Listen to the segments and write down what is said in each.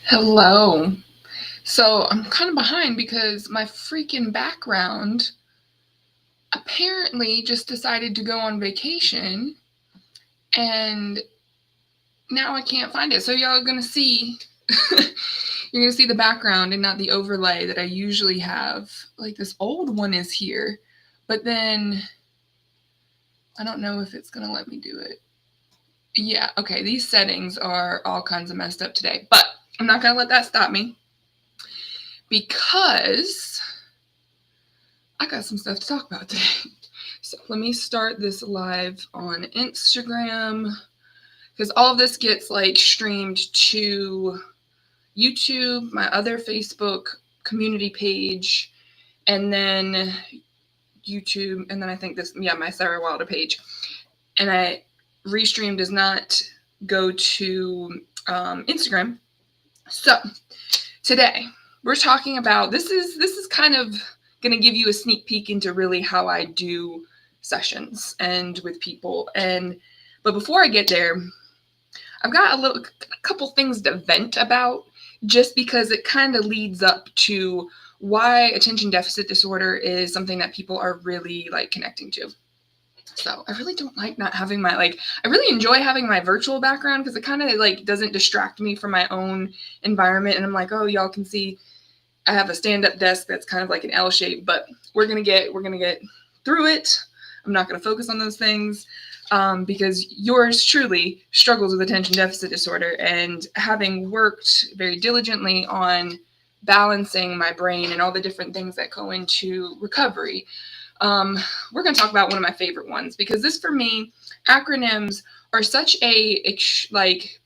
Hello. So I'm kind of behind because my freaking background apparently just decided to go on vacation and now I can't find it. So y'all are going to see you're going to see the background and not the overlay that I usually have. Like this old one is here, but then I don't know if it's going to let me do it. Yeah, okay, these settings are all kinds of messed up today, but I'm not going to let that stop me because I got some stuff to talk about today. So let me start this live on Instagram because all of this gets like streamed to YouTube, my other Facebook community page, and then YouTube, and then I think my Sarah Wilder page. And Restream does not go to Instagram. So today we're talking about this is kind of going to give you a sneak peek into really how I do sessions and with people. But before I get there, I've got a couple things to vent about, just because it kind of leads up to why attention deficit disorder is something that people are really like connecting to. So I really don't like not having I really enjoy having my virtual background because it kind of like doesn't distract me from my own environment. And I'm like, oh, y'all can see I have a stand-up desk that's kind of like an L shape, but we're gonna get through it. I'm not gonna focus on those things because yours truly struggles with attention deficit disorder, and having worked very diligently on balancing my brain and all the different things that go into recovery. We're going to talk about one of my favorite ones because this, for me, acronyms are such a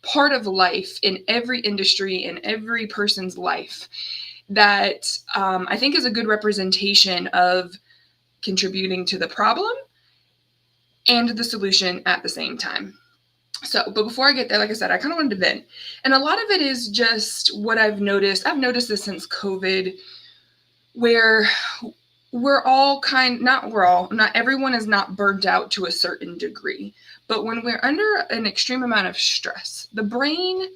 part of life in every industry, in every person's life, that I think is a good representation of contributing to the problem and the solution at the same time. So, but before I get there, like I said, I kind of wanted to vent. And a lot of it is just what I've noticed. I've noticed this since COVID, where not everyone is not burnt out to a certain degree. But when we're under an extreme amount of stress, the brain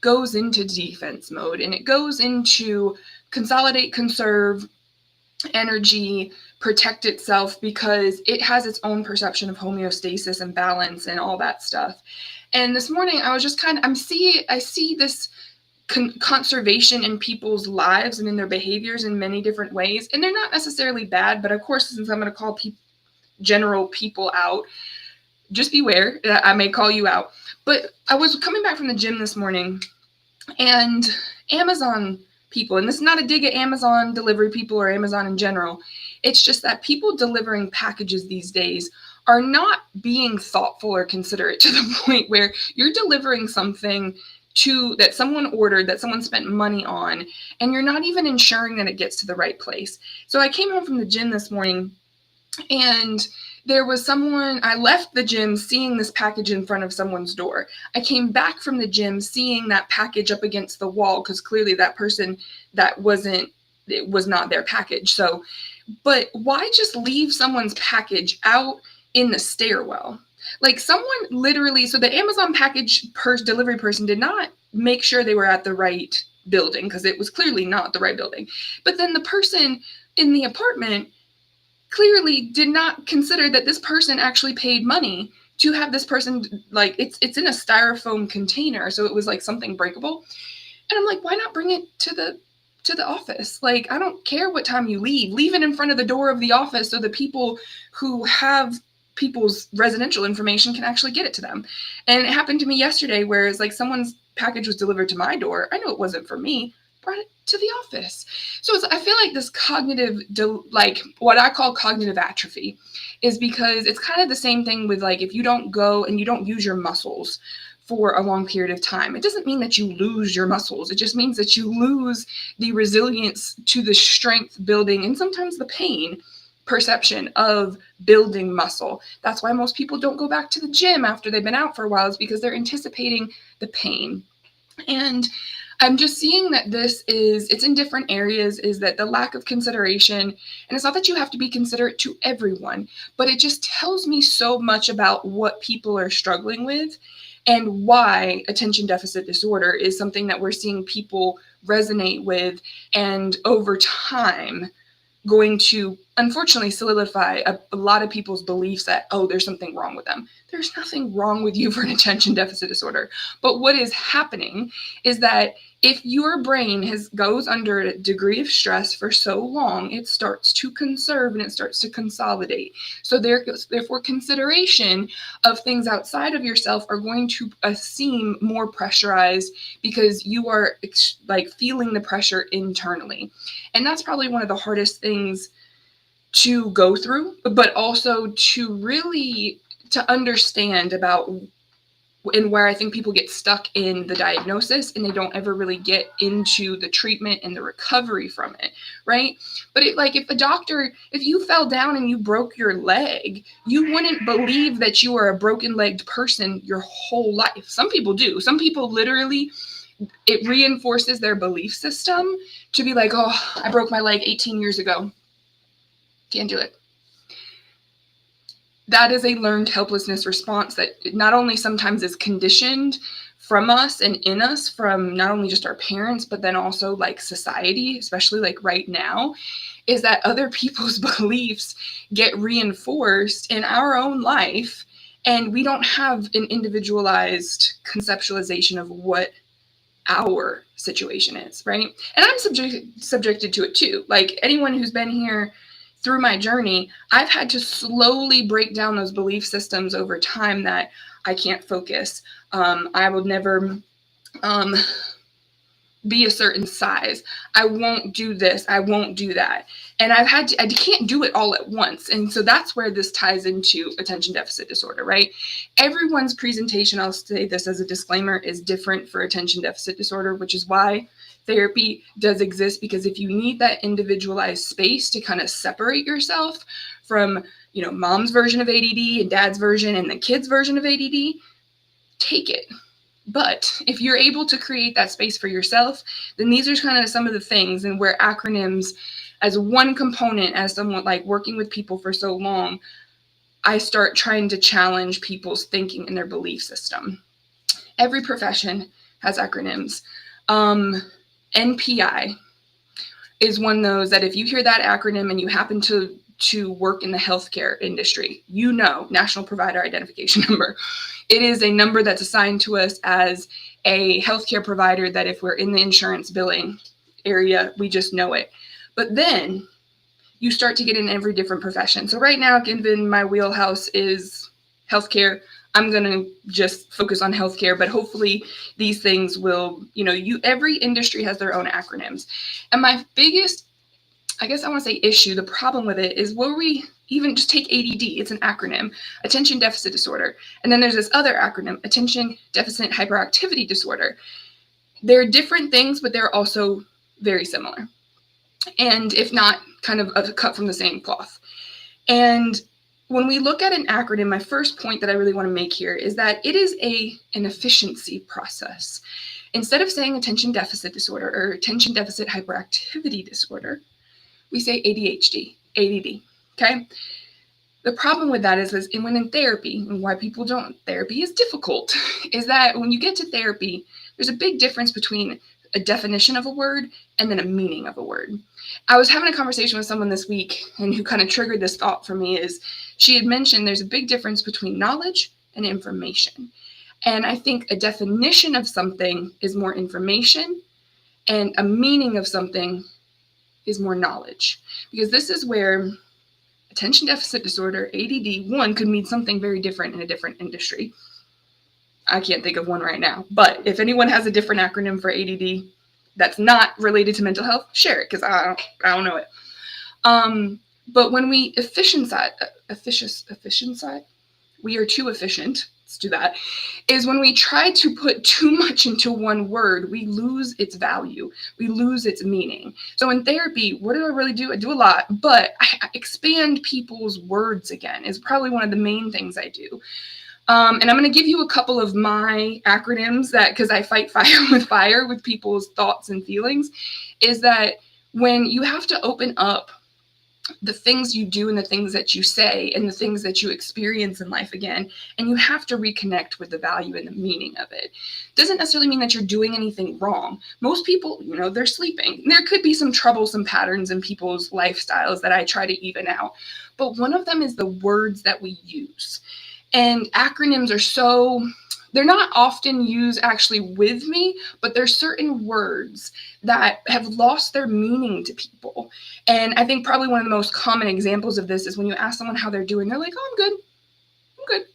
goes into defense mode and it goes into consolidate, conserve energy, protect itself, because it has its own perception of homeostasis and balance and all that stuff. And this morning I was just I see this conservation in people's lives and in their behaviors in many different ways. And they're not necessarily bad, but of course, since I'm going to call general people out, just beware that I may call you out. But I was coming back from the gym this morning, and Amazon people, and this is not a dig at Amazon delivery people or Amazon in general, it's just that people delivering packages these days are not being thoughtful or considerate to the point where you're delivering something that someone ordered, that someone spent money on, and you're not even ensuring that it gets to the right place. So I came home from the gym this morning, and there was I left the gym seeing this package in front of someone's door. I came back from the gym seeing that package up against the wall, because clearly that person, it was not their package. So, but why just leave someone's package out in the stairwell? Like, someone literally, so the Amazon delivery person did not make sure they were at the right building, because it was clearly not the right building. But then the person in the apartment clearly did not consider that this person actually paid money to have this person, like, it's in a styrofoam container, so it was like something breakable. And I'm like, why not bring it to the office? Like, I don't care what time you leave it in front of the door of the office so the people who have people's residential information can actually get it to them. And it happened to me yesterday, whereas like someone's package was delivered to my door. I know it wasn't for me, brought it to the office. So I feel like this what I call cognitive atrophy, is because it's kind of the same thing with, like, if you don't go and you don't use your muscles for a long period of time, it doesn't mean that you lose your muscles. It just means that you lose the resilience to the strength building and sometimes the pain perception of building muscle. That's why most people don't go back to the gym after they've been out for a while, is because they're anticipating the pain. And I'm just seeing that it's in different areas, is that the lack of consideration, and it's not that you have to be considerate to everyone, but it just tells me so much about what people are struggling with. and why attention deficit disorder is something that we're seeing people resonate with, and over time going to unfortunately solidify a lot of people's beliefs that, oh, there's something wrong with them. There's nothing wrong with you for an attention deficit disorder. But what is happening is that if your brain goes under a degree of stress for so long, it starts to conserve and it starts to consolidate. So therefore, consideration of things outside of yourself are going to seem more pressurized because you are like feeling the pressure internally. And that's probably one of the hardest things to go through, but also to really to understand about, and where I think people get stuck in the diagnosis and they don't ever really get into the treatment and the recovery from it, right? But if you fell down and you broke your leg, you wouldn't believe that you are a broken-legged person your whole life. Some people do. Some people literally, it reinforces their belief system to be like, oh, I broke my leg 18 years ago. Can't do it. That is a learned helplessness response that not only sometimes is conditioned from us and in us from not only just our parents, but then also like society, especially like right now, is that other people's beliefs get reinforced in our own life, and we don't have an individualized conceptualization of what our situation is, right? And I'm subjected to it too. Like anyone who's been here through my journey, I've had to slowly break down those belief systems over time that I can't focus. I will never be a certain size. I won't do this. I won't do that. And I can't do it all at once. And so that's where this ties into attention deficit disorder, right? Everyone's presentation, I'll say this as a disclaimer, is different for attention deficit disorder, which is why therapy does exist, because if you need that individualized space to kind of separate yourself from, mom's version of ADD and dad's version and the kid's version of ADD, take it. But if you're able to create that space for yourself, then these are kind of some of the things, and where acronyms as one component, as someone like working with people for so long, I start trying to challenge people's thinking and their belief system. Every profession has acronyms. NPI is one of those that if you hear that acronym and you happen to work in the healthcare industry, National Provider Identification Number. It is a number that's assigned to us as a healthcare provider that if we're in the insurance billing area, we just know it. But then you start to get in every different profession. So right now, given my wheelhouse is healthcare, I'm going to just focus on healthcare, but hopefully these things will, every industry has their own acronyms. And my biggest, I guess I want to say issue, the problem with it is where we even just take ADD, it's an acronym, attention deficit disorder. And then there's this other acronym, attention deficit hyperactivity disorder. They're different things, but they're also very similar. And if not, kind of cut from the same cloth. And when we look at an acronym, my first point that I really want to make here is that it is an efficiency process. Instead of saying attention deficit disorder or attention deficit hyperactivity disorder, we say ADHD, ADD, okay? The problem with that is when in therapy, and why people don't, therapy is difficult, is that when you get to therapy, there's a big difference between a definition of a word and then a meaning of a word. I was having a conversation with someone this week, and who kind of triggered this thought for me is she had mentioned there's a big difference between knowledge and information. And I think a definition of something is more information, and a meaning of something is more knowledge. Because this is where attention deficit disorder, ADD, one could mean something very different in a different industry. I can't think of one right now, but if anyone has a different acronym for ADD that's not related to mental health, share it, because I don't know it. But when we we are too efficient, let's do that, is when we try to put too much into one word, we lose its value, we lose its meaning. So in therapy, what do I really do? I do a lot, but I expand people's words again, is probably one of the main things I do. And I'm going to give you a couple of my acronyms because I fight fire with people's thoughts and feelings, is that when you have to open up the things you do and the things that you say and the things that you experience in life again. And you have to reconnect with the value and the meaning of it. Doesn't necessarily mean that you're doing anything wrong. Most people, they're sleeping. There could be some troublesome patterns in people's lifestyles that I try to even out. But one of them is the words that we use. And acronyms are they're not often used actually with me, but there's certain words that have lost their meaning to people. And I think probably one of the most common examples of this is when you ask someone how they're doing, they're like, oh, I'm good.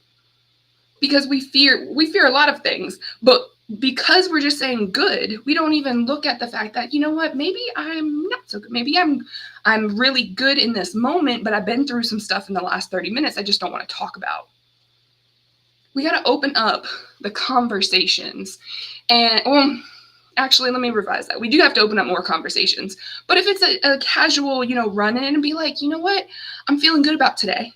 Because we fear a lot of things, but because we're just saying good, we don't even look at the fact that, you know what, maybe I'm not so good. Maybe I'm really good in this moment, but I've been through some stuff in the last 30 minutes I just don't want to talk about. We got to open up the conversations. And, actually, let me revise that. We do have to open up more conversations. But if it's a casual, run in and be like, you know what, I'm feeling good about today.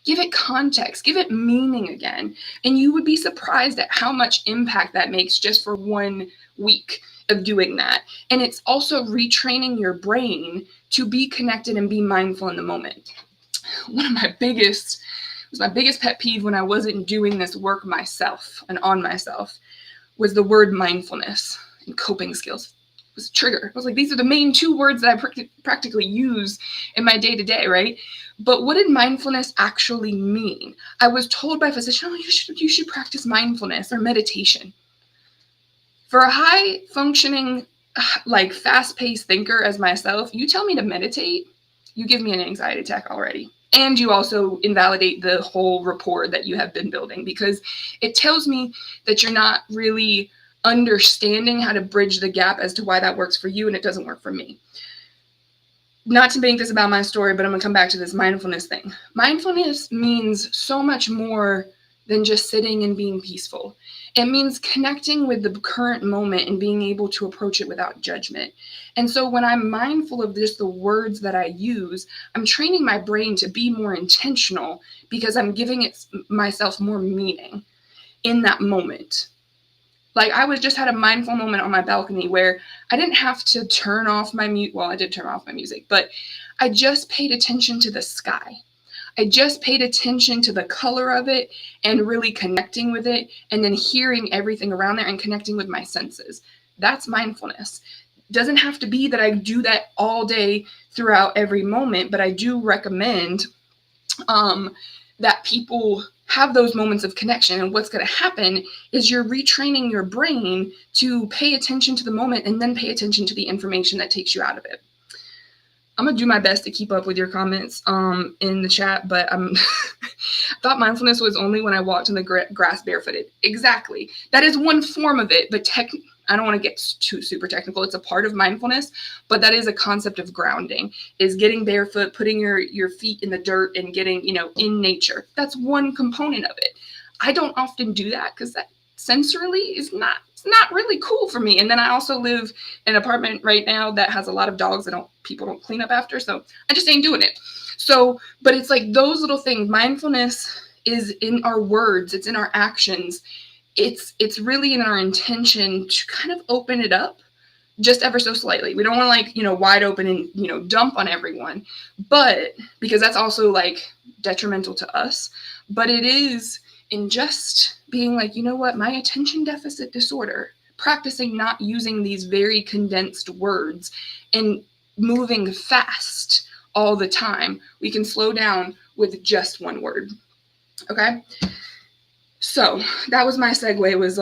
Give it context, give it meaning again. And you would be surprised at how much impact that makes just for 1 week of doing that. And it's also retraining your brain to be connected and be mindful in the moment. One of my biggest pet peeve when I wasn't doing this work myself and on myself was the word mindfulness and coping skills. It was a trigger. I was like, these are the main 2 words that I practically use in my day-to-day, right? But what did mindfulness actually mean? I was told by a physician, you should practice mindfulness or meditation. For a high-functioning, fast-paced thinker as myself, you tell me to meditate, you give me an anxiety attack already. And you also invalidate the whole rapport that you have been building, because it tells me that you're not really understanding how to bridge the gap as to why that works for you and it doesn't work for me. Not to make this about my story, but I'm going to come back to this mindfulness thing. Mindfulness means so much more than just sitting and being peaceful. It means connecting with the current moment and being able to approach it without judgment. And so when I'm mindful of just the words that I use, I'm training my brain to be more intentional because I'm giving myself more meaning in that moment. Like I just had a mindful moment on my balcony where I didn't have to turn off my music. Well, I did turn off my music, but I just paid attention to the sky. I just paid attention to the color of it and really connecting with it, and then hearing everything around there and connecting with my senses. That's mindfulness. It doesn't have to be that I do that all day throughout every moment, but I do recommend that people have those moments of connection. And what's going to happen is you're retraining your brain to pay attention to the moment and then pay attention to the information that takes you out of it. I'm going to do my best to keep up with your comments in the chat, but I thought mindfulness was only when I walked in the grass barefooted. Exactly. That is one form of it, but I don't want to get too super technical. It's a part of mindfulness, but that is a concept of grounding, is getting barefoot, putting your feet in the dirt and getting, in nature. That's one component of it. I don't often do that because that sensorily is not really cool for me. And then I also live in an apartment right now that has a lot of dogs that people don't clean up after. So I just ain't doing it. So, but it's like those little things. Mindfulness is in our words. It's in our actions. It's really in our intention to kind of open it up just ever so slightly. We don't want to wide open and, dump on everyone, but because that's also detrimental to us, but it is in just being like, you know what, my attention deficit disorder, practicing not using these very condensed words and moving fast all the time. We can slow down with just one word. Okay. So that was my segue, was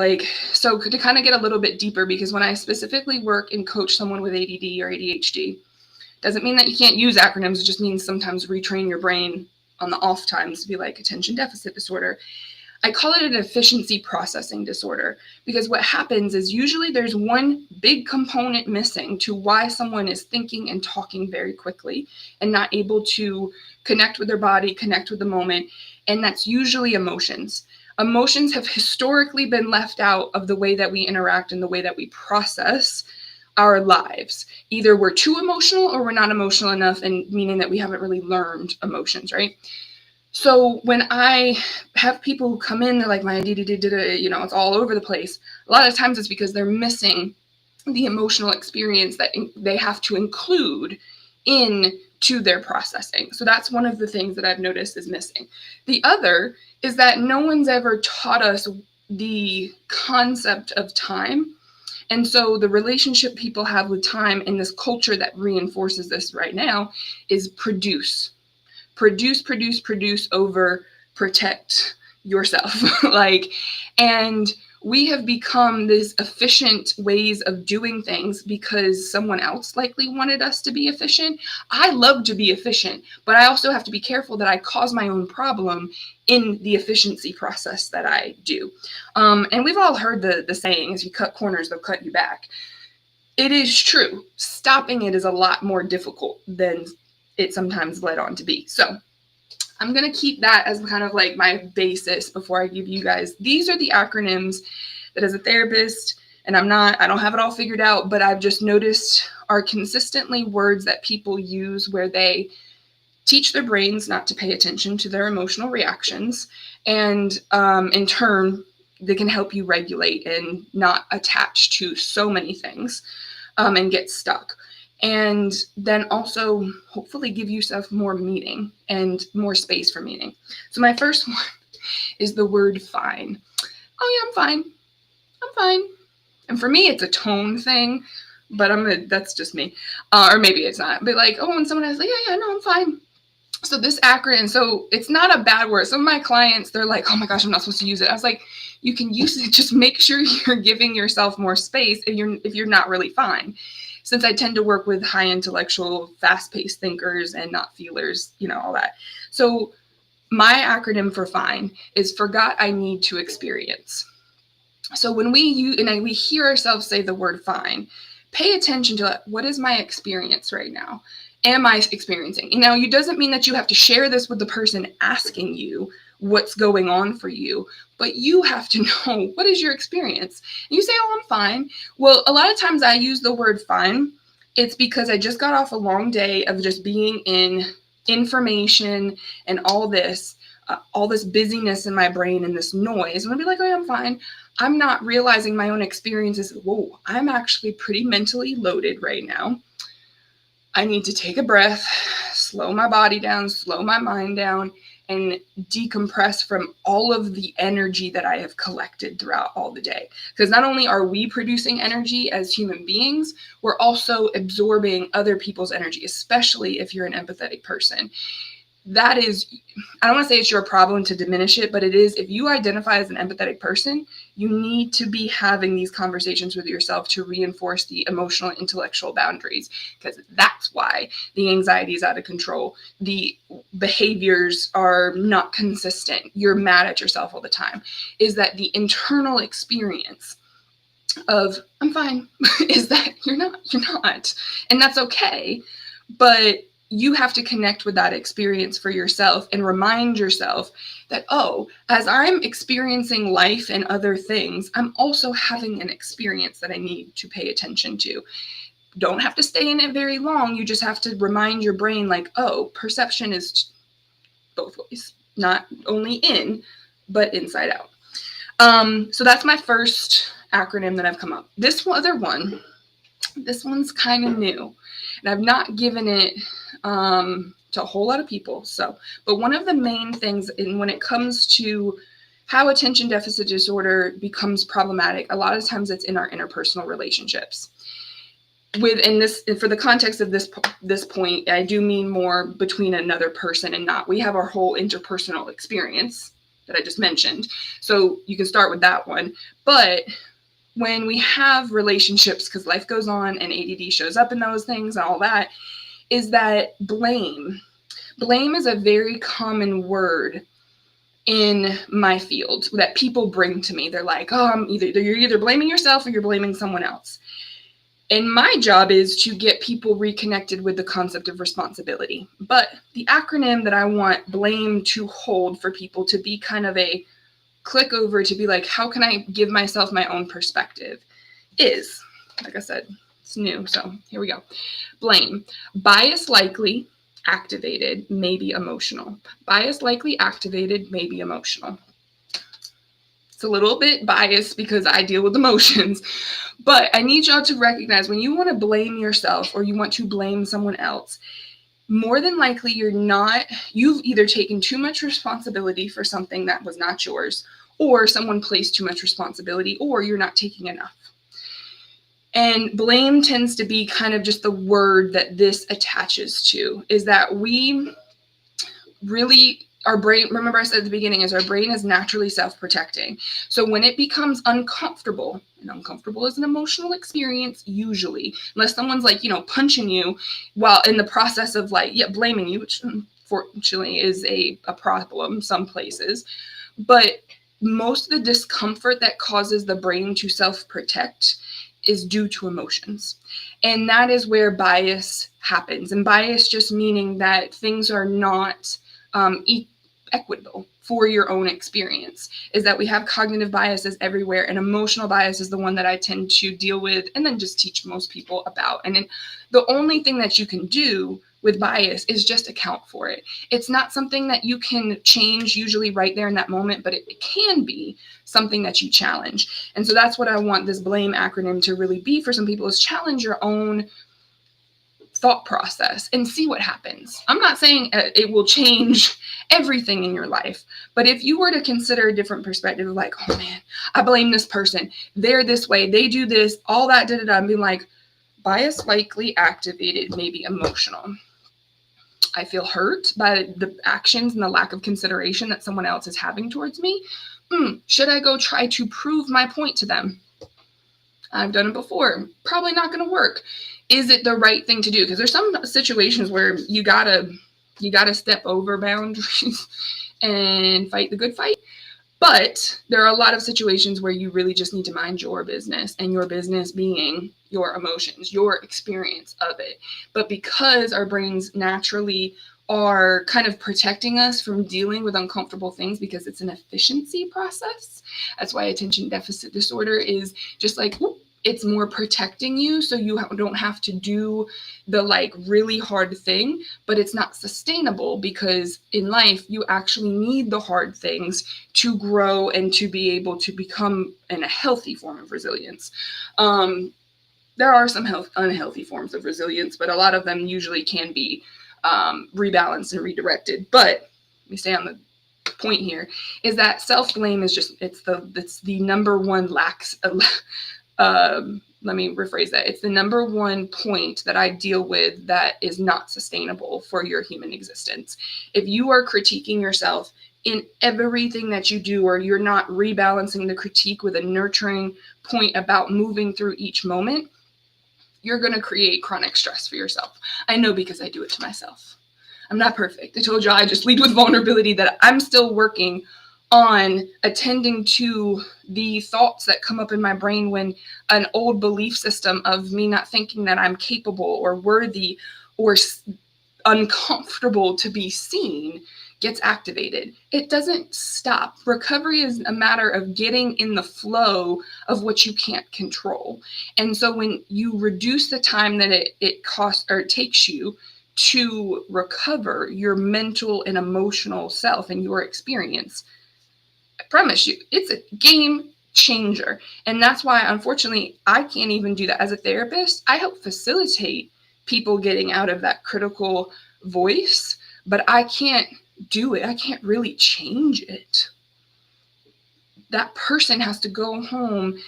so to kind of get a little bit deeper, because when I specifically work and coach someone with ADD or ADHD, doesn't mean that you can't use acronyms. It just means sometimes retrain your brain on the off times to be like attention deficit disorder. I call it an efficiency processing disorder, because what happens is usually there's one big component missing to why someone is thinking and talking very quickly and not able to connect with their body, connect with the moment. And that's usually emotions. Emotions have historically been left out of the way that we interact and the way that we process our lives. Either we're too emotional or we're not emotional enough, and meaning that we haven't really learned emotions, right? So when I have people who come in, they're like, my ADD, it's all over the place. A lot of times it's because they're missing the emotional experience that they have to include into their processing. So that's one of the things that I've noticed is missing. The other is that no one's ever taught us the concept of time. And so the relationship people have with time in this culture that reinforces this right now is produce over protect yourself. And we have become this efficient ways of doing things because someone else likely wanted us to be efficient. I love to be efficient, but I also have to be careful that I cause my own problem in the efficiency process that I do. And we've all heard the saying, if you cut corners, they'll cut you back. It is true. Stopping it is a lot more difficult than it sometimes led on to be. So I'm going to keep that as kind of like my basis before I give you guys. These are the acronyms that as a therapist, and I don't have it all figured out, but I've just noticed are consistently words that people use where they teach their brains not to pay attention to their emotional reactions. And in turn, they can help you regulate and not attach to so many things and get stuck. And then also hopefully give yourself more meaning and more space for meaning. So my first one is the word fine. Oh yeah, I'm fine. I'm fine. And for me, it's a tone thing, but that's just me. Or maybe it's not. But like, oh, when someone is like, yeah, no, I'm fine. So this acronym, so it's not a bad word. Some of my clients, they're like, oh my gosh, I'm not supposed to use it. I was like, you can use it. Just make sure you're giving yourself more space if you're not really fine. Since I tend to work with high intellectual, fast-paced thinkers and not feelers, all that. So my acronym for FINE is forgot I need to experience. So when we hear ourselves say the word fine, pay attention to what is my experience right now? Am I experiencing? Now, it doesn't mean that you have to share this with the person asking you what's going on for you, but you have to know what is your experience. And you say, oh, I'm fine. Well, a lot of times I use the word fine. It's because I just got off a long day of just being in information and all this busyness in my brain and this noise. And I'll be like, oh, yeah, I'm fine. I'm not realizing my own experiences. Whoa, I'm actually pretty mentally loaded right now. I need to take a breath, slow my body down, slow my mind down, and decompress from all of the energy that I have collected throughout all the day. Because not only are we producing energy as human beings, we're also absorbing other people's energy, especially if you're an empathetic person. That is, I don't want to say it's your problem to diminish it, but it is, if you identify as an empathetic person, you need to be having these conversations with yourself to reinforce the emotional and intellectual boundaries, because that's why the anxiety is out of control. The behaviors are not consistent. You're mad at yourself all the time. Is that the internal experience of I'm fine is that you're not. And that's okay. But you have to connect with that experience for yourself and remind yourself that, oh, as I'm experiencing life and other things, I'm also having an experience that I need to pay attention to. Don't have to stay in it very long. You just have to remind your brain like, oh, perception is both ways, not only in, but inside out. So that's my first acronym that I've come up. This one's kind of new, and I've not given it to a whole lot of people. But one of the main things when it comes to how attention deficit disorder becomes problematic, a lot of times it's in our interpersonal relationships. For the context of this point, I do mean more between another person and not. We have our whole interpersonal experience that I just mentioned. So you can start with that one. But when we have relationships, because life goes on and ADD shows up in those things and all that, is that blame. Blame is a very common word in my field that people bring to me. They're like, oh, you're either blaming yourself or you're blaming someone else. And my job is to get people reconnected with the concept of responsibility. But the acronym that I want blame to hold for people to be kind of a click over to be like, how can I give myself my own perspective is, like I said, it's new. So here we go. Blame. Bias likely activated, maybe emotional. Bias likely activated, maybe emotional. It's a little bit biased because I deal with emotions, but I need y'all to recognize when you want to blame yourself or you want to blame someone else, more than likely you've either taken too much responsibility for something that was not yours, or someone placed too much responsibility, or you're not taking enough. And blame tends to be kind of just the word that this attaches to, is that we really, our brain, remember I said at the beginning, is our brain is naturally self-protecting. So when it becomes uncomfortable, and uncomfortable is an emotional experience usually, unless someone's like, punching you while in the process of blaming you, which unfortunately is a problem some places. But most of the discomfort that causes the brain to self-protect is due to emotions. And that is where bias happens. And bias just meaning that things are not equitable for your own experience, is that we have cognitive biases everywhere, and emotional bias is the one that I tend to deal with and then just teach most people about. And then the only thing that you can do with bias is just account for it. It's not something that you can change usually right there in that moment, but it can be something that you challenge. And so that's what I want this blame acronym to really be for some people, is challenge your own thought process and see what happens. I'm not saying it will change everything in your life, but if you were to consider a different perspective, like, oh man, I blame this person, they're this way, they do this, all that, and be like, bias likely activated, maybe emotional. I feel hurt by the actions and the lack of consideration that someone else is having towards me. Should I go try to prove my point to them? I've done it before. Probably not going to work. Is it the right thing to do? Because there's some situations where you gotta step over boundaries and fight the good fight. But there are a lot of situations where you really just need to mind your business, and your business being your emotions, your experience of it. But because our brains naturally are kind of protecting us from dealing with uncomfortable things, because it's an efficiency process. That's why attention deficit disorder is just like, it's more protecting you, so you don't have to do the really hard thing, but it's not sustainable, because in life you actually need the hard things to grow and to be able to become in a healthy form of resilience. There are some unhealthy forms of resilience, but a lot of them usually can be rebalanced and redirected. But let me stay on the point here, is that self-blame is just, it's the number one let me rephrase that. It's the number one point that I deal with that is not sustainable for your human existence. If you are critiquing yourself in everything that you do, or you're not rebalancing the critique with a nurturing point about moving through each moment, you're going to create chronic stress for yourself. I know, because I do it to myself. I'm not perfect. I told you I just lead with vulnerability, that I'm still working on attending to the thoughts that come up in my brain when an old belief system of me not thinking that I'm capable or worthy or uncomfortable to be seen gets activated. It doesn't stop. Recovery is a matter of getting in the flow of what you can't control. And so when you reduce the time that it costs or it takes you to recover your mental and emotional self and your experience, I promise you, it's a game changer. And that's why, unfortunately, I can't even do that. As a therapist, I help facilitate people getting out of that critical voice, but I can't do it. I can't really change it. That person has to go home,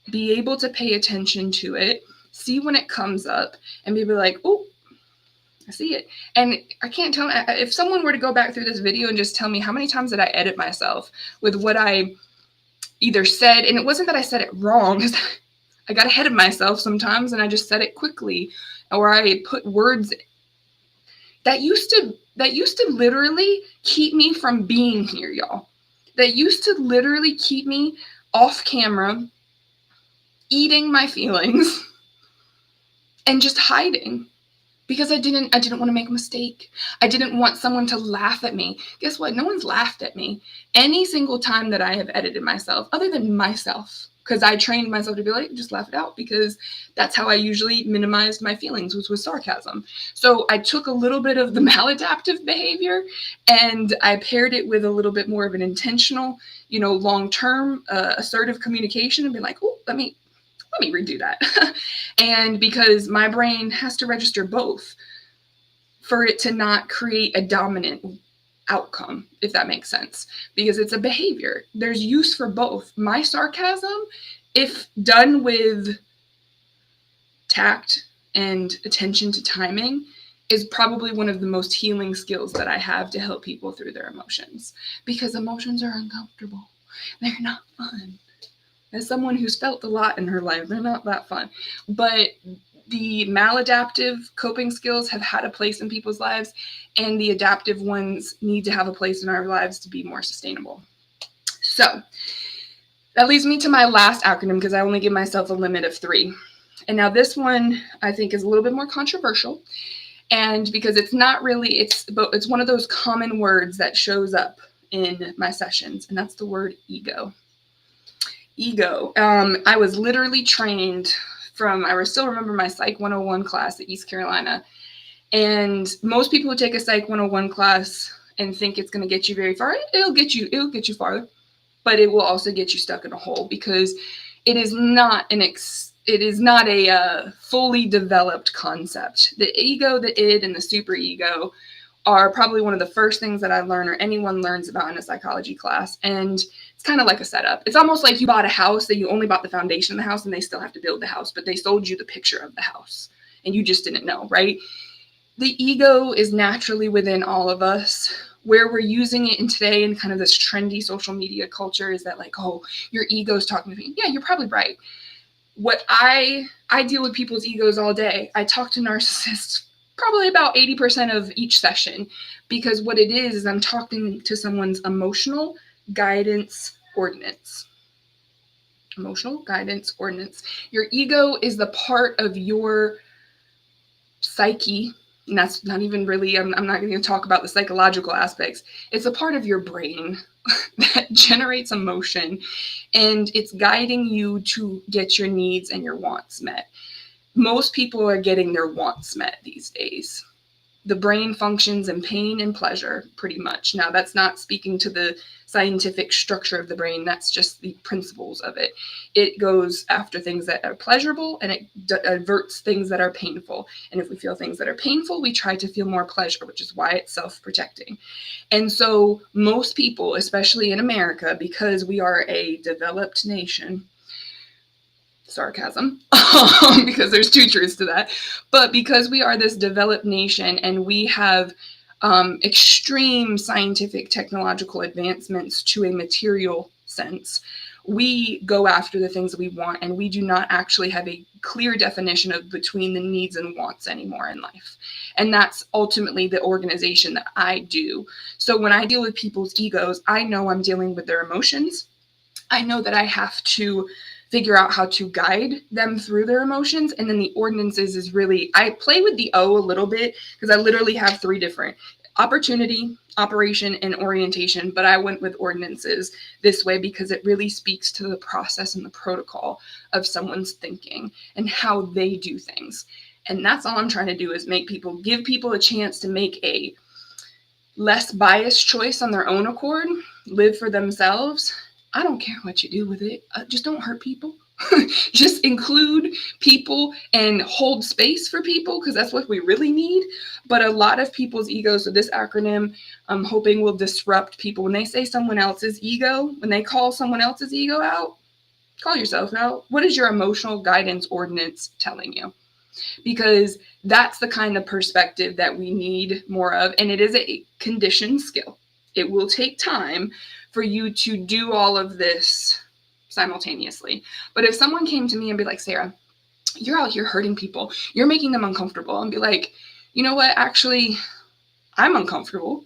be able to pay attention to it, see when it comes up, and be like, oh, I see it. And I can't tell, if someone were to go back through this video and just tell me how many times did I edit myself with what I either said, and it wasn't that I said it wrong, I got ahead of myself sometimes and I just said it quickly, or I put words that used to literally keep me from being here, y'all. That used to literally keep me off camera, eating my feelings and just hiding. Because I didn't want to make a mistake. I didn't want someone to laugh at me. Guess what? No one's laughed at me any single time that I have edited myself, other than myself. Because I trained myself to be like, just laugh it out, because that's how I usually minimized my feelings, which was sarcasm. So I took a little bit of the maladaptive behavior and I paired it with a little bit more of an intentional long-term assertive communication and be like, oh, let me redo that. And because my brain has to register both for it to not create a dominant outcome, if that makes sense, because it's a behavior. There's use for both. My sarcasm, if done with tact and attention to timing, is probably one of the most healing skills that I have to help people through their emotions, because emotions are uncomfortable. They're not fun. As someone who's felt a lot in her life, they're not that fun. But the maladaptive coping skills have had a place in people's lives, and the adaptive ones need to have a place in our lives to be more sustainable. So that leads me to my last acronym, because I only give myself a limit of 3. And now this one I think is a little bit more controversial, and because it's not really, it's one of those common words that shows up in my sessions, and that's the word ego. Ego. I was literally trained I still remember my Psych 101 class at East Carolina. And most people who take a Psych 101 class and think it's going to get you very far, it'll get you farther, but it will also get you stuck in a hole, because it is not a fully developed concept. The ego, the id, and the superego are probably one of the first things that I learn, or anyone learns about, in a psychology class. And it's kind of like a setup. It's almost like you bought a house, that you only bought the foundation of the house, and they still have to build the house, but they sold you the picture of the house and you just didn't know, right? The ego is naturally within all of us. Where we're using it in today in kind of this trendy social media culture is that, like, oh, your ego's talking to me. Yeah, you're probably right. What I deal with people's egos all day. I talk to narcissists probably about 80% of each session, because what it is I'm talking to someone's emotional guidance ordinance. Emotional guidance ordinance. Your ego is the part of your psyche, and that's not even really, I'm not going to talk about the psychological aspects. It's a part of your brain that generates emotion, and it's guiding you to get your needs and your wants met. Most people are getting their wants met these days. The brain functions in pain and pleasure, pretty much. Now, that's not speaking to the scientific structure of the brain. That's just the principles of it. It goes after things that are pleasurable, and it averts things that are painful. And if we feel things that are painful, we try to feel more pleasure, which is why it's self-protecting. And so most people, especially in America, because we are a developed nation, sarcasm, because there's 2 truths to that, but because we are this developed nation and we have extreme scientific technological advancements to a material sense, we go after the things we want, and we do not actually have a clear definition of between the needs and wants anymore in life. And that's ultimately the organization that I do. So when I deal with people's egos, I know I'm dealing with their emotions. I know that I have to figure out how to guide them through their emotions. And then the ordinances is really, I play with the O a little bit, because I literally have 3 different: opportunity, operation, and orientation. But I went with ordinances this way because it really speaks to the process and the protocol of someone's thinking and how they do things. And that's all I'm trying to do, is give people a chance to make a less biased choice on their own accord, live for themselves. I don't care what you do with it. Just don't hurt people. Just include people and hold space for people, because that's what we really need. But a lot of people's egos, so this acronym, I'm hoping will disrupt people. When they say someone else's ego, when they call someone else's ego out, call yourself out. What is your emotional guidance ordinance telling you? Because that's the kind of perspective that we need more of. And it is a conditioned skill. It will take time for you to do all of this simultaneously. But if someone came to me and be like, Sarah, you're out here hurting people, you're making them uncomfortable, and be like, you know what, actually, I'm uncomfortable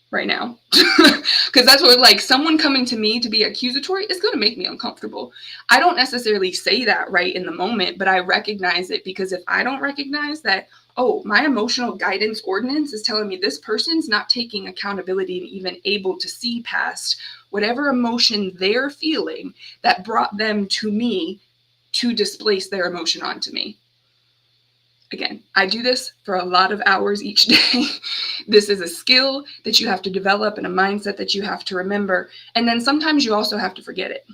right now. Because that's what, like, someone coming to me to be accusatory is going to make me uncomfortable. I don't necessarily say that right in the moment, but I recognize it, because if I don't recognize that, oh, my emotional guidance ordinance is telling me this person's not taking accountability and even able to see past whatever emotion they're feeling that brought them to me to displace their emotion onto me. Again, I do this for a lot of hours each day. This is a skill that you have to develop and a mindset that you have to remember. And then sometimes you also have to forget it.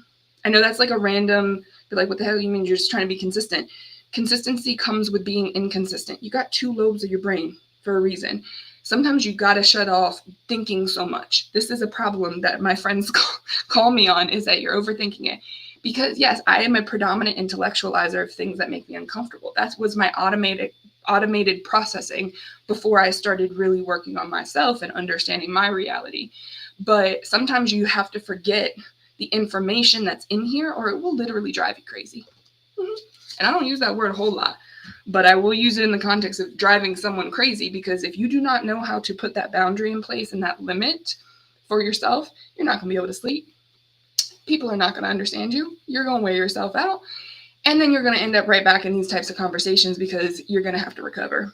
I know that's like a random, like, what the hell do you mean you're just trying to be consistent? Consistency comes with being inconsistent. You got two lobes of your brain for a reason. Sometimes you got to shut off thinking so much. This is a problem that my friends call me on, is that you're overthinking it. Because yes, I am a predominant intellectualizer of things that make me uncomfortable. That was my automated processing before I started really working on myself and understanding my reality. But sometimes you have to forget the information that's in here, or it will literally drive you crazy. And I don't use that word a whole lot, but I will use it in the context of driving someone crazy, because if you do not know how to put that boundary in place and that limit for yourself, you're not going to be able to sleep. People are not going to understand you. You're going to wear yourself out. And then you're going to end up right back in these types of conversations because you're going to have to recover.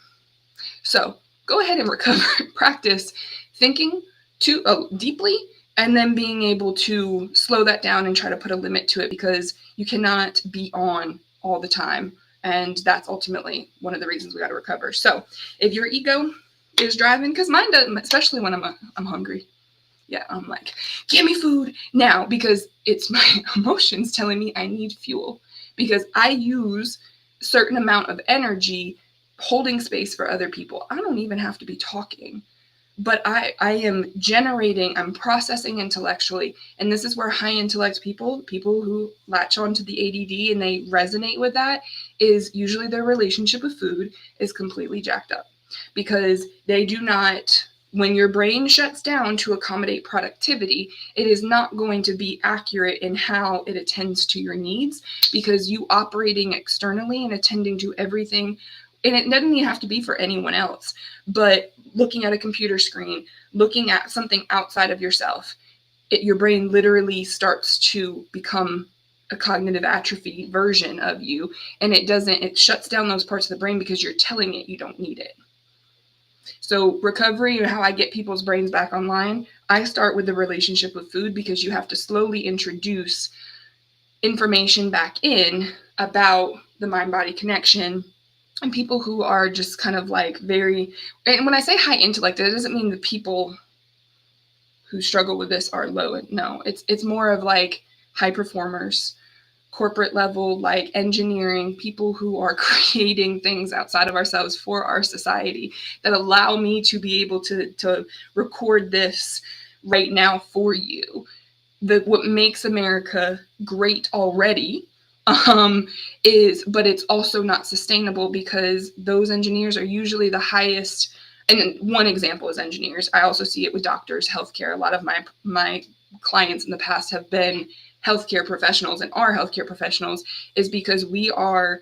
So go ahead and recover. Practice thinking deeply, and then being able to slow that down and try to put a limit to it, because you cannot be on all the time. And that's ultimately one of the reasons we got to recover. So if your ego is driving, because mine doesn't, especially when I'm hungry. Yeah, I'm like, give me food now, because it's my emotions telling me I need fuel, because I use a certain amount of energy holding space for other people. I don't even have to be talking, but I am generating, I'm processing intellectually. And this is where high intellect people who latch onto the ADD and they resonate with that, is usually their relationship with food is completely jacked up, because they do not, when your brain shuts down to accommodate productivity, it is not going to be accurate in how it attends to your needs, because you operating externally and attending to everything, and it doesn't even have to be for anyone else, but looking at a computer screen, looking at something outside of yourself, your brain literally starts to become a cognitive atrophy version of you, and it shuts down those parts of the brain because you're telling it you don't need it. So recovery and how I get people's brains back online, I start with the relationship with food, because you have to slowly introduce information back in about the mind-body connection. And people who are just kind of like very, and when I say high intellect, it doesn't mean the people who struggle with this are low. No, it's more of like high performers, corporate level, like engineering, people who are creating things outside of ourselves for our society, that allow me to be able to record this right now for you. What makes America great already but it's also not sustainable, because those engineers are usually the highest. And one example is engineers. I also see it with doctors, healthcare. A lot of my clients in the past have been healthcare professionals and are healthcare professionals, is because we are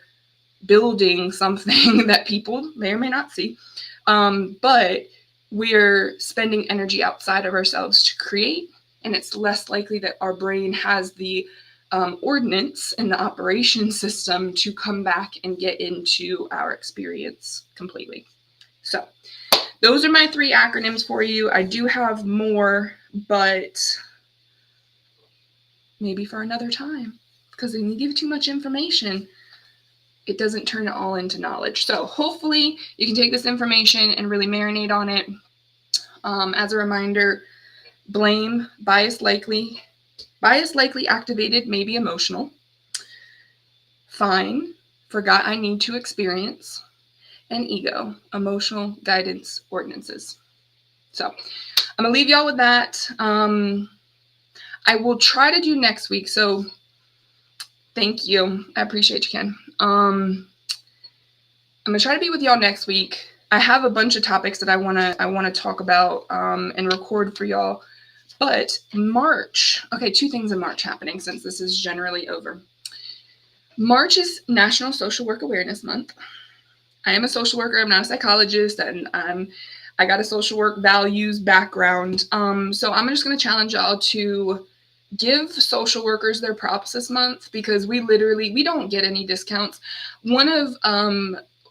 building something that people may or may not see, but we're spending energy outside of ourselves to create, and it's less likely that our brain has the ordinance and the operation system to come back and get into our experience completely. So those are my 3 acronyms for you. I do have more, but maybe for another time, because when you give too much information, it doesn't turn it all into knowledge. So hopefully you can take this information and really marinate on it. As a reminder, blame, bias likely activated, maybe emotional. Fine, forgot I need to experience. And ego, emotional, guidance, ordinances. So I'm going to leave y'all with that. I will try to do next week. So thank you. I appreciate you, Ken. I'm going to try to be with y'all next week. I have a bunch of topics that I want to talk about and record for y'all. But March, okay, 2 things in March happening since this is generally over. March is National Social Work Awareness Month. I am a social worker. I'm not a psychologist, and I got a social work values background. So I'm just going to challenge y'all to give social workers their props this month, because we don't get any discounts. One of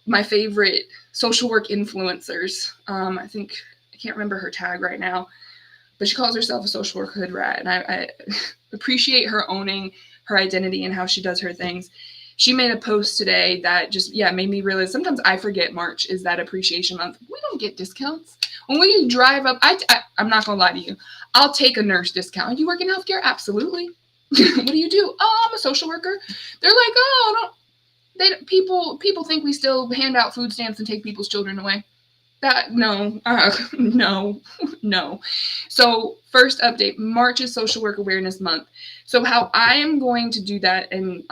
my favorite social work influencers, I can't remember her tag right now, but she calls herself a social work hood rat, and I appreciate her owning her identity and how she does her things. she made a post today that just, made me realize sometimes I forget March is that appreciation month. We don't get discounts. When we drive up, I'm not going to lie to you. I'll take a nurse discount. You work in healthcare? Absolutely. What do you do? Oh, I'm a social worker. They're like, oh, people think we still hand out food stamps and take people's children away. No. So first update, March is Social Work Awareness Month. So how I am going to do that, and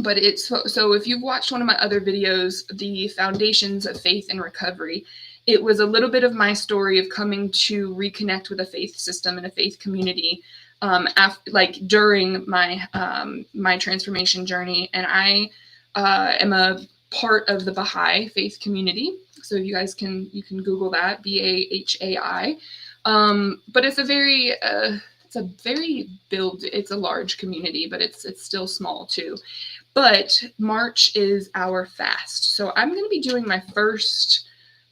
but it's so if you've watched one of my other videos, the Foundations of Faith and Recovery, it was a little bit of my story of coming to reconnect with a faith system and a faith community during my my transformation journey. And I am a part of the Baha'i faith community. So you guys can Google that, BAHAI. But it's a large community, but it's still small too. But March is our fast. So I'm going to be doing my first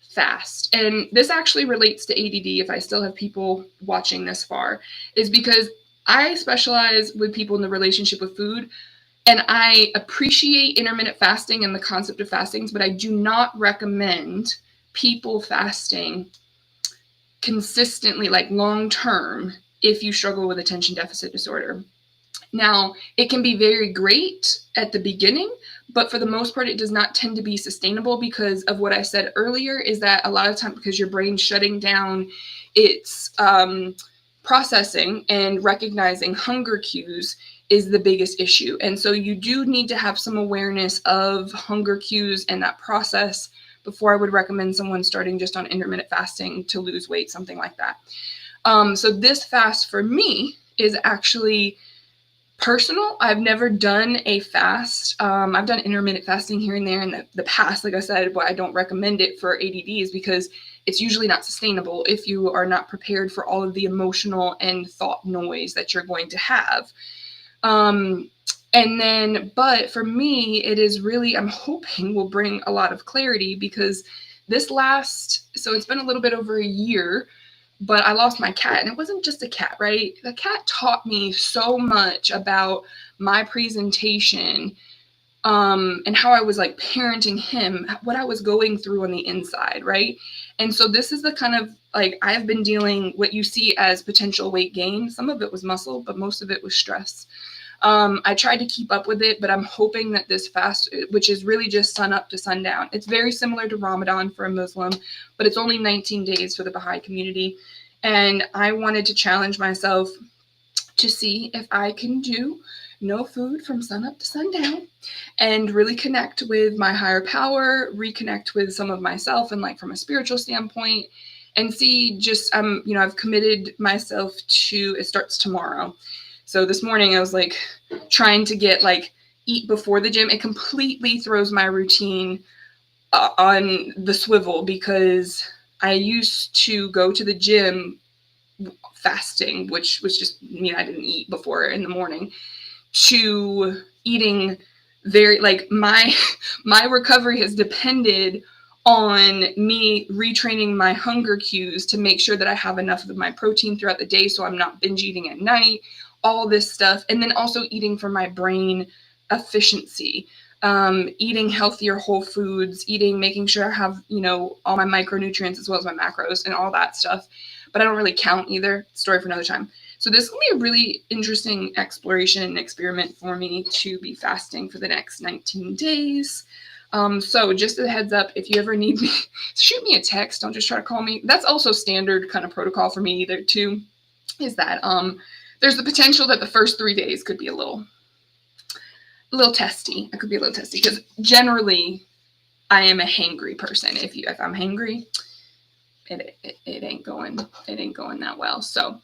fast. And this actually relates to ADD, if I still have people watching this far, is because I specialize with people in the relationship with food. And I appreciate intermittent fasting and the concept of fastings, but I do not recommend people fasting consistently, like long term, if you struggle with attention deficit disorder. Now, it can be very great at the beginning, but for the most part, it does not tend to be sustainable because of what I said earlier, is that a lot of times because your brain's shutting down its processing and recognizing hunger cues is the biggest issue. And so you do need to have some awareness of hunger cues and that process before I would recommend someone starting just on intermittent fasting to lose weight, something like that. So this fast for me is actually personal. I've never done a fast. I've done intermittent fasting here and there in the past. Like I said, why I don't recommend it for ADD is because it's usually not sustainable if you are not prepared for all of the emotional and thought noise that you're going to have. But for me, it is really, I'm hoping will bring a lot of clarity because so it's been a little bit over a year, but I lost my cat, and it wasn't just a cat, right? The cat taught me so much about my presentation, and how I was like parenting him, what I was going through on the inside, right? And so this is the kind of, like, I've been dealing what you see as potential weight gain. Some of it was muscle, but most of it was stress. I tried to keep up with it, but I'm hoping that this fast, which is really just sun up to sundown, it's very similar to Ramadan for a Muslim, but it's only 19 days for the Baha'i community. And I wanted to challenge myself to see if I can do no food from sun up to sundown and really connect with my higher power, reconnect with some of myself and like from a spiritual standpoint, and see just, I've committed myself to, it starts tomorrow. So this morning I was like trying to get eat before the gym. It completely throws my routine on the swivel because I used to go to the gym fasting, which was just I didn't eat before in the morning, to eating very my recovery has depended on me retraining my hunger cues to make sure that I have enough of my protein throughout the day so I'm not binge eating at night, all this stuff. And then also eating for my brain efficiency, eating healthier whole foods, making sure I have, all my micronutrients as well as my macros and all that stuff. But I don't really count either. Story for another time. So this will be a really interesting exploration and experiment for me to be fasting for the next 19 days. So just a heads up, if you ever need me, shoot me a text. Don't just try to call me. That's also standard kind of protocol for me either too, is that there's the potential that the first 3 days could be a little testy. It could be a little testy because generally I am a hangry person. If I'm hangry, it ain't going that well. So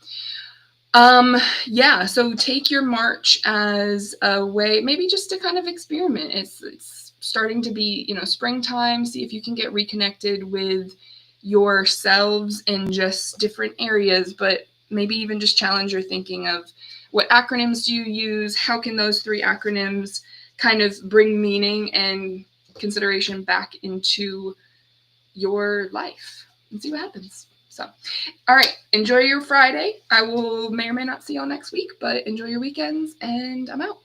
so take your March as a way, maybe just to kind of experiment. It's starting to be, springtime. See if you can get reconnected with yourselves in just different areas, but maybe even just challenge your thinking of what acronyms do you use? How can those 3 acronyms kind of bring meaning and consideration back into your life, and see what happens. So, all right, enjoy your Friday. I will may or may not see y'all next week, but enjoy your weekends, and I'm out.